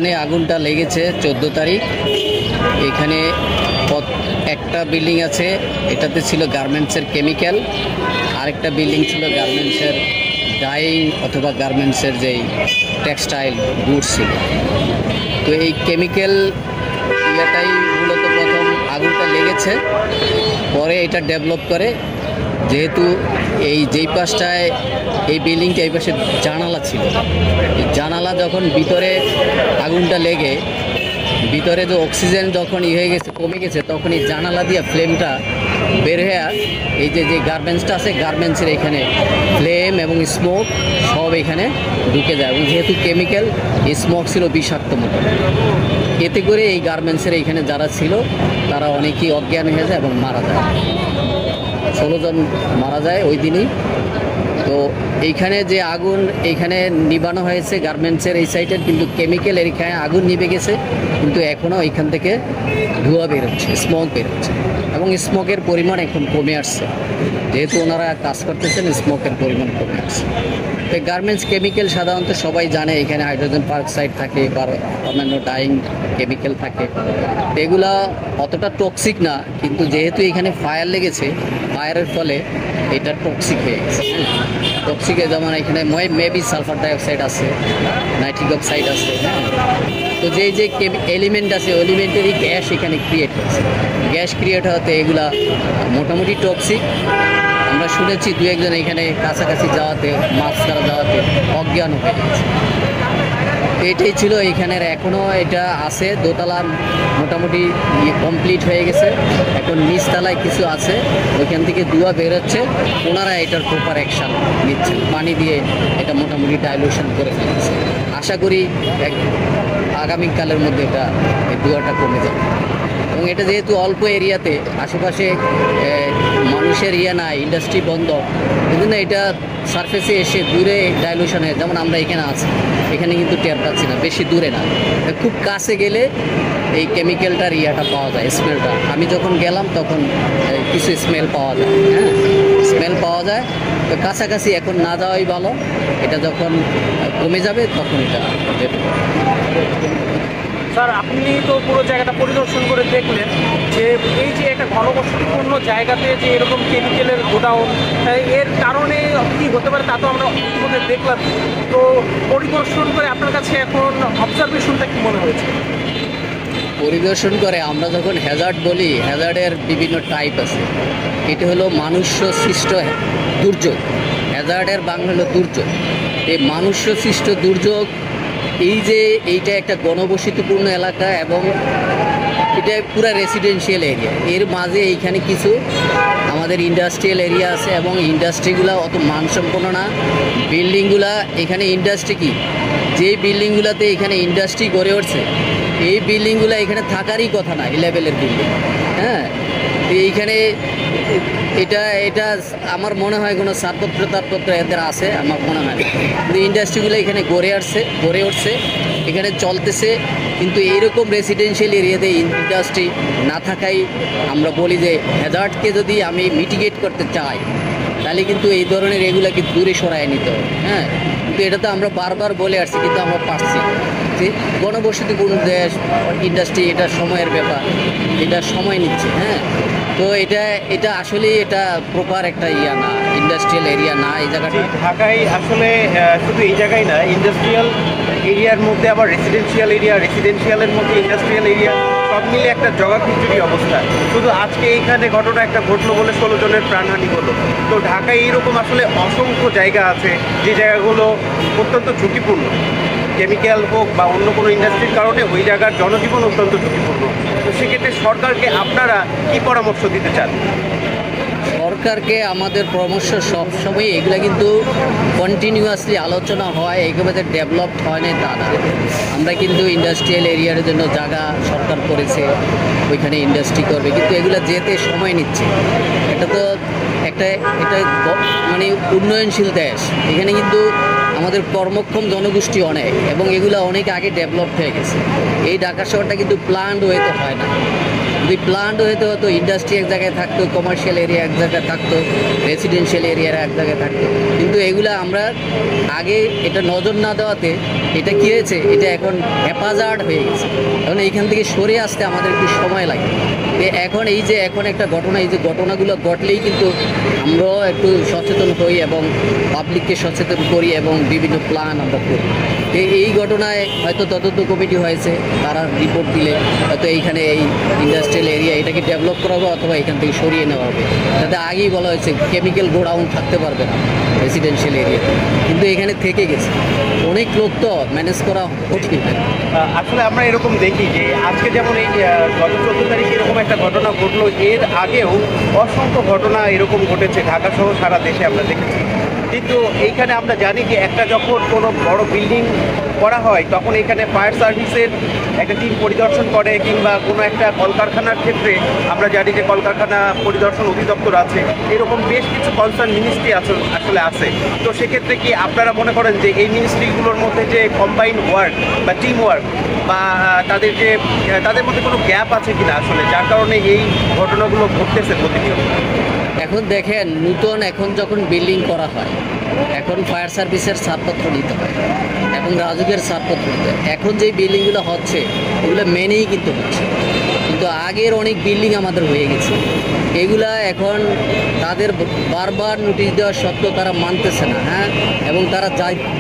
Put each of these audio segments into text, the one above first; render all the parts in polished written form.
এখানে আগুনটা লেগেছে 14 তারিখ। এখানে একটা বিল্ডিং আছে, এটাতে ছিল গার্মেন্টসের কেমিক্যাল, আরেকটা বিল্ডিং ছিল গার্মেন্টসের ডাইং অথবা গার্মেন্টসের যেই টেক্সটাইল গুডস ছিল। তো এই কেমিক্যাল ইয়াটাই মূলত প্রথম আগুনটা লেগেছে, পরে এটা ডেভেলপ করে। যেহেতু যেই পাশটায় এই বিল্ডিংটা এই পাশে জানালা ছিল, এই জানালা যখন ভিতরে আগুনটা লেগে ভিতরে যে অক্সিজেন যখন হয়ে গেছে, কমে গেছে, তখন এই জানালা দিয়ে ফ্লেমটা বের হয়ে এই যে গার্মেন্টসটা আছে, গার্মেন্টসের এখানে ফ্লেম এবং স্মোক সব এখানে ঢুকে যায়। এবং যেহেতু কেমিক্যাল, এই স্মোক ছিল বিষাক্ত মতো, এতে করে এই গার্মেন্টসের এইখানে যারা ছিল তারা অনেকেই অজ্ঞান হয়ে যায় এবং মারা যায়। 16 জন মারা যায় ওই দিনই। তো এইখানে যে আগুন এইখানে নিবানো হয়েছে গার্মেন্টসের এই সাইডের, কিন্তু কেমিক্যাল এখানে আগুন নিভে গেছে, কিন্তু এখনও এইখান থেকে ধোঁয়া বেরোচ্ছে, স্মোক বেরোচ্ছে, এবং স্মোকের পরিমাণ এখন কমে আসছে। যেহেতু ওনারা কাজ করতেছেন, স্মোকের পরিমাণ কমে আসছে। তো গার্মেন্টস কেমিক্যাল সাধারণত সবাই জানে, এখানে হাইড্রোজেন পারক্সাইড থাকে বা অন্যান্য ডাইং কেমিক্যাল থাকে। এগুলা অতটা টক্সিক না, কিন্তু যেহেতু এখানে ফায়ার লেগেছে, ফায়ারের ফলে এটা টক্সিক হয়ে গেছে। টক্সিকে যেমন এখানে মেবি সালফার ডাইঅক্সাইড আছে, নাইট্রিক অক্সাইড আছে। তো যে এলিমেন্ট আছে, এলিমেন্টারি গ্যাস এখানে ক্রিয়েট হচ্ছে। গ্যাস ক্রিয়েট হতে এগুলা মোটামুটি টক্সিক। আমরা শুনেছি 2-1 জন এখানে কাছাকাছি যাওয়াতে, মাছ ধরা যাওয়াতে অজ্ঞান হয়ে গেছে। এটাই ছিল এখানের। এখনও এটা আছে, দোতলা মোটামুটি কমপ্লিট হয়ে গেছে, এখন নিচতলায় কিছু আছে, ওইখান থেকে ধোঁয়া বেরোচ্ছে। ওনারা এটার প্রপার অ্যাকশান নিচ্ছে, পানি দিয়ে এটা মোটামুটি ডাইলুশন করে ফেলছে। আশা করি আগামীকালের মধ্যে এই ধোঁয়াটা কমে যাবে। এবং এটা যেহেতু অল্প এরিয়াতে, আশেপাশে মানুষের না, ইন্ডাস্ট্রি বন্ধ, এই জন্য এটা সারফেসে এসে দূরে ডাইলুশন হয়। যেমন আমরা এখানে আছি, এখানে কিন্তু টের পাচ্ছি না, বেশি দূরে না, খুব কাছে গেলে এই কেমিক্যালটার পাওয়া যায়, স্মেলটা। আমি যখন গেলাম তখন কিছু স্মেল পাওয়া যায়, হ্যাঁ, স্মেল পাওয়া যায়। তো কাছাকাছি এখন না যাওয়াই ভালো, এটা যখন কমে যাবে তখন এটা যেতে পারে। স্যার, আপনি তো পুরো জায়গাটা পরিদর্শন করে দেখলেন যে এই যে একটা ঘনবসতিপূর্ণ জায়গাতে যে এরকম কেমিক্যালের গোডাউন, এর কারণে কী হতে পারে তা তো আমরা ইতিমধ্যে দেখলাম। তো পরিদর্শন করে আপনার কাছে এখন অবজারভেশনটা কী মনে হয়েছে? পরিদর্শন করে আমরা যখন হ্যাজার্ড বলি, হ্যাজার্ডের বিভিন্ন টাইপ আছে। এটি হলো মানুষ্য সৃষ্ট দুর্যোগ, হ্যাজার্ডের বাংলা হলো দুর্যোগ। এই মানুষ্য সৃষ্ট দুর্যোগ, এইটা একটা ঘনবসতিপূর্ণ এলাকা এবং এটা পুরা রেসিডেন্সিয়াল এরিয়া। এর মাঝে এইখানে কিছু আমাদের ইন্ডাস্ট্রিয়াল এরিয়া আছে, এবং ইন্ডাস্ট্রিগুলো অত মানসম্পন্ন না। বিল্ডিংগুলা এখানে ইন্ডাস্ট্রি কি, যে বিল্ডিংগুলোতে এখানে ইন্ডাস্ট্রি গড়ে উঠছে, এই বিল্ডিংগুলো এখানে থাকারই কথা না, এই লেভেলের বিল্ডিং। হ্যাঁ, এইখানে এটা আমার মনে হয় কোনো ছাড়পত্র এদের আছে, আমার মনে হয়। কিন্তু ইন্ডাস্ট্রিগুলো এখানে গড়ে উঠছে, এখানে চলতেছে। কিন্তু এইরকম রেসিডেন্সিয়াল এরিয়াতে ইন্ডাস্ট্রি না থাকাই আমরা বলি যে হ্যাজার্ডকে যদি আমি মিটিগেট করতে চাই, তাহলে কিন্তু এই ধরনের এগুলাকে দূরে সরায় নিতে হবে। হ্যাঁ, কিন্তু এটা তো আমরা বারবার বলে আসছি, কিন্তু আমরা পারছি। যে ঘনবসতিপূর্ণ দেশ, ইন্ডাস্ট্রি, এটা সময়ের ব্যাপার, এটা সময় নিচ্ছে। হ্যাঁ, তো এটা আসলে এটা প্রপার একটা না, ইন্ডাস্ট্রিয়াল এরিয়া না এই জায়গাটা। ঢাকায় আসলে শুধু এই জায়গায় না, ইন্ডাস্ট্রিয়াল এরিয়ার মধ্যে আবার রেসিডেন্সিয়ালের মধ্যে ইন্ডাস্ট্রিয়াল এরিয়া, সব মিলে একটা জগাখিচুড়ি অবস্থা। শুধু আজকে এইখানে ঘটনা একটা ঘটলো বলে 16 জনের প্রাণহানি হলো। তো ঢাকায় এইরকম আসলে অসংখ্য জায়গা আছে যে জায়গাগুলো অত্যন্ত ঝুঁকিপূর্ণ, কেমিক্যাল হোক বা অন্য কোনো ইন্ডাস্ট্রির কারণে ওই জায়গার জনজীবন অত্যন্ত ঝুঁকিপূর্ণ। তো সেক্ষেত্রে সরকারকে আপনারা কী পরামর্শ দিতে চান? সরকারকে আমাদের পরামর্শ সবসময়, এগুলো কিন্তু কন্টিনিউয়াসলি আলোচনা হয়, একেবারে ডেভেলপড হয় না তা না। আমরা কিন্তু ইন্ডাস্ট্রিয়াল এরিয়ার জন্য জায়গা সরকার করেছে, ওইখানে ইন্ডাস্ট্রি করবে, কিন্তু এগুলো যেতে সময় নিচ্ছে। এটা মানে উন্নয়নশীল দেশ, এখানে কিন্তু আমাদের কর্মক্ষম জনগোষ্ঠী অনেক, এবং এগুলো অনেক আগে ডেভেলপড হয়ে গেছে। এই ঢাকা শহরটা কিন্তু প্ল্যান্ড ওয়ে তো হয় না, যদি প্ল্যান্ট হতে হতো, ইন্ডাস্ট্রি এক জায়গায় থাকতো, কমার্শিয়াল এরিয়া এক জায়গায় থাকতো, রেসিডেন্সিয়াল এরিয়া এক জায়গায় থাকতো, কিন্তু এগুলা আমরা আগে এটা নজর না দেওয়াতে এটা কী হয়েছে, এটা এখন হ্যাপাজার্ড হয়ে গেছে। এখন এইখান থেকে সরে আসতে আমাদের একটু সময় লাগে। এখন এই যে এখন একটা ঘটনা, এই যে ঘটনাগুলো ঘটলেই কিন্তু আমরাও একটু সচেতন হই এবং পাবলিককে সচেতন করি এবং বিভিন্ন প্ল্যান আমরা করি। তো এই ঘটনায় হয়তো তদন্ত কমিটি হয়েছে, তারা রিপোর্ট দিলে হয়তো এইখানে এই ইন্ডাস্ট্রিয়াল এরিয়া এটাকে ডেভেলপ করা হবে অথবা এখান থেকে সরিয়ে নেওয়া হবে। তাতে আগেই বলা হয়েছে কেমিক্যাল গোডাউন থাকতে পারবে না রেসিডেন্সিয়াল এরিয়াতে, কিন্তু এখানে থেকে গেছে। অনেক লোক তো ম্যানেজ করা কঠিন। আসলে আমরা এরকম দেখি যে আজকে যেমন এই গত 14 তারিখে এরকম একটা ঘটনা ঘটলো, এর আগেও অসংখ্য ঘটনা এরকম ঘটেছে ঢাকা সহ সারা দেশে আমরা দেখেছি। কিন্তু এইখানে আমরা জানি যে একটা যখন কোনো বড় বিল্ডিং করা হয় তখন এখানে ফায়ার সার্ভিসের একটা টিম পরিদর্শন করে, কিংবা কোনো একটা কলকারখানার ক্ষেত্রে আমরা জানি যে কলকারখানা পরিদর্শন অধিদপ্তর আছে, এরকম বেশ কিছু কনসার্ন মিনিস্ট্রি আসলে আছে। তো সেক্ষেত্রে কি আপনারা মনে করেন যে এই মিনিস্ট্রিগুলোর মধ্যে যে কম্বাইন্ড ওয়ার্ক বা টিম ওয়ার্ক বা তাদের মধ্যে কোনো গ্যাপ আছে কিনা আসলে, যার কারণে এই ঘটনাগুলো ঘটতেছে প্রতিনিয়ত? এখন দেখেন, নূতন এখন যখন বিল্ডিং করা হয়, এখন ফায়ার সার্ভিসের ছাড়পত্র নিতে হয়, এখন রাজুকের ছাড়পত্র নিতে হয়। এখন যেই বিল্ডিংগুলো হচ্ছে এগুলো মেনেই কিন্তু হচ্ছে, কিন্তু আগের অনেক বিল্ডিং আমাদের হয়ে গেছে। এগুলা এখন তাদের বারবার নোটিশ দেওয়ার সত্ত্বেও তারা মানতেছে না, হ্যাঁ, এবং তারা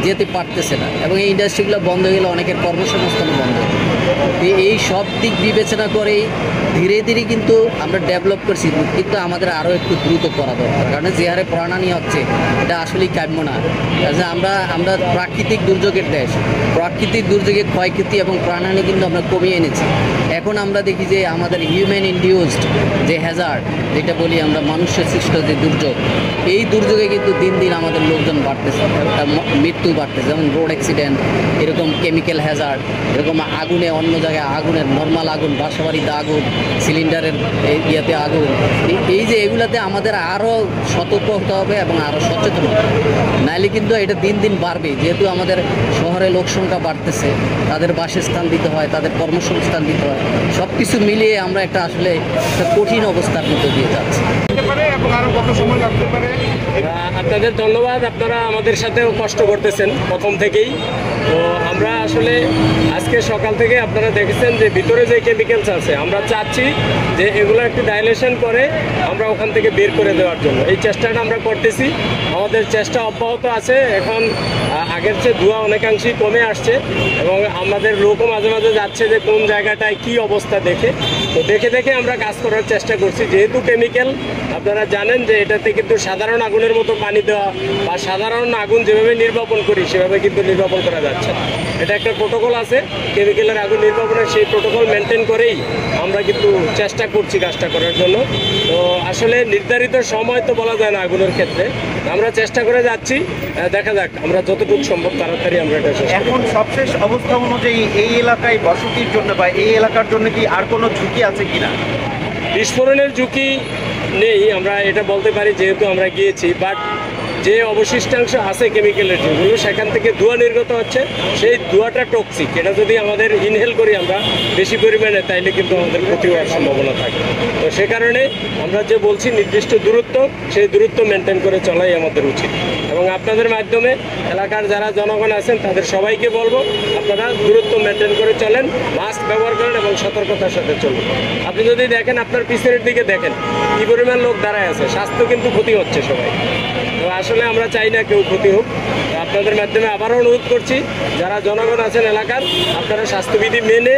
যেতে পারতেছে না, এবং এই ইন্ডাস্ট্রিগুলো বন্ধ হয়ে গেলে অনেকের কর্মসংস্থানও বন্ধ হয়ে গেল। এই সব দিক বিবেচনা করেই ধীরে ধীরে কিন্তু আমরা ডেভেলপ করছি, কিন্তু আমাদের আরও একটু দ্রুত করা দরকার। কারণ যে হারে প্রাণহানি হচ্ছে এটা আসলেই কাম্য না। আমরা প্রাকৃতিক দুর্যোগের দেশ, প্রাকৃতিক দুর্যোগের ক্ষয়ক্ষতি এবং প্রাণহানি কিন্তু আমরা কমিয়ে এনেছি। এখন আমরা দেখি যে আমাদের হিউম্যান ইনডিউসড যে হ্যাজার্ড, যেটা বলি আমরা মানুষের সৃষ্ট যে দুর্যোগ, এই দুর্যোগে কিন্তু দিন দিন আমাদের লোকজন বাড়তেছে, মৃত্যু বাড়তেছে। যেমন রোড অ্যাক্সিডেন্ট, এরকম কেমিক্যাল হ্যাজার্ড, এরকম আগুনে অন্য জায়গায় আগুনের নর্মাল আগুন, বাসাবাড়িতে আগুন, সিলিন্ডারের ইয়েতে আগুন। এই যে এগুলাতে আমাদের আরও সতর্ক হতে হবে এবং আরও সচেতন হতে হবে, নাইলে কিন্তু এটা দিন দিন বাড়বে। যেহেতু আমাদের শহরে লোক সংখ্যা বাড়তেছে, তাদের বাসস্থান দিতে হয়, তাদের কর্মসংস্থান দিতে হয়, সব কিছু মিলিয়ে আমরা একটা আসলে একটা কঠিন অবস্থার মধ্যে দিয়ে যাচ্ছি। আপনাদের ধন্যবাদ, আপনারা আমাদের সাথেও কষ্ট করতেছেন প্রথম থেকেই। তো আমরা আসলে আজকে সকাল থেকে আপনারা দেখেছেন যে ভিতরে যে কেমিক্যালস আছে, আমরা চাচ্ছি যে এগুলো একটু ডাইলেশন করে আমরা ওখান থেকে বের করে দেওয়ার জন্য এই চেষ্টাটা আমরা করতেছি। আমাদের চেষ্টা অব্যাহত আছে। এখন আগের চেয়ে ধোঁয়া অনেকাংশেই কমে আসছে এবং আমাদের লোকও মাঝে মাঝে যাচ্ছে যে কোন জায়গাটায় কি অবস্থা দেখে। তো দেখে দেখে আমরা কাজ করার চেষ্টা করছি। যেহেতু কেমিক্যাল, আপনারা জানেন যে এটাতে কিন্তু সাধারণ আগুনের মতো পানি দেওয়া বা সাধারণ আগুন যেভাবে নির্বাপন করি সেভাবে কিন্তু নির্বাপন করা যাচ্ছে না। এটা একটা প্রোটোকল আছে কেমিক্যালের আগুন নির্বাপনের, সেই প্রোটোকল মেনটেন করেই আমরা কিন্তু চেষ্টা করছি কাজটা করার জন্য। তো আসলে নির্ধারিত সময় তো বলা যায় না আগুনের ক্ষেত্রে, আমরা চেষ্টা করে যাচ্ছি। দেখা যাক আমরা যতটুকু সম্ভব তাড়াতাড়ি আমরা এটা শেষ করব। এখন সবশেষ অবস্থা অনুযায়ী এই এলাকায় বসতির জন্য বা এই এলাকার জন্য কি আর কোনো ঝুঁকি আছে কিনা? বিস্ফোরণের ঝুঁকি নেই, আমরা এটা বলতে পারি যেহেতু আমরা গিয়েছি। বাট যে অবশিষ্টাংশ আছে কেমিক্যালের, যেগুলো সেখান থেকে ধোঁয়া নির্গত হচ্ছে, সেই ধোঁয়াটা টক্সিক। এটা যদি আমাদের ইনহেল করি আমরা বেশি পরিমাণে, তাইলে কিন্তু আমাদের ক্ষতি হওয়ার সম্ভাবনা থাকে। তো সে কারণে আমরা যে বলছি নির্দিষ্ট দূরত্ব, সেই দূরত্ব মেনটেন করে চলাই আমাদের উচিত। এবং আপনাদের মাধ্যমে এলাকার যারা জনগণ আছেন তাদের সবাইকে বলবো, আপনারা দূরত্ব মেনটেন করে চলেন, মাস্ক ব্যবহার করেন এবং সতর্কতার সাথে চলুন। আপনি যদি দেখেন, আপনার পিছনের দিকে দেখেন কী পরিমাণ লোক দাঁড়ায় আছে, স্বাস্থ্য কিন্তু ক্ষতি হচ্ছে সবাই। তো আসলে আমরা চাই না কেউ ক্ষতি হোক। আপনাদের মাধ্যমে আবারও অনুরোধ করছি, যারা জনগণ আছেন এলাকার, আপনারা স্বাস্থ্যবিধি মেনে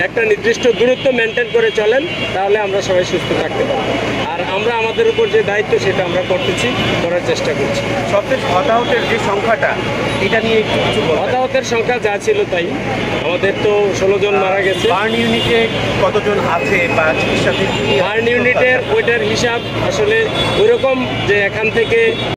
একটা নির্দিষ্ট দূরত্ব মেনটেন করে চলেন, তাহলে আমরা সবাই সুস্থ থাকতে পারবো। আর আমরা আমাদের উপর যে দায়িত্ব সেটা আমরা করতেছি, করার চেষ্টা করছি। সবচেয়ে হতাহতের যে সংখ্যাটা, এটা নিয়ে একটু কিছু বলবেন? হতাহতের সংখ্যা যা ছিল তাই, আমাদের তো 16 জন মারা গেছে। বার্ন ইউনিটে কতজন আছে বা চিকিৎসাধীন? বার্ন ইউনিটের ওইটার হিসাব আসলে ওইরকম যে এখান থেকে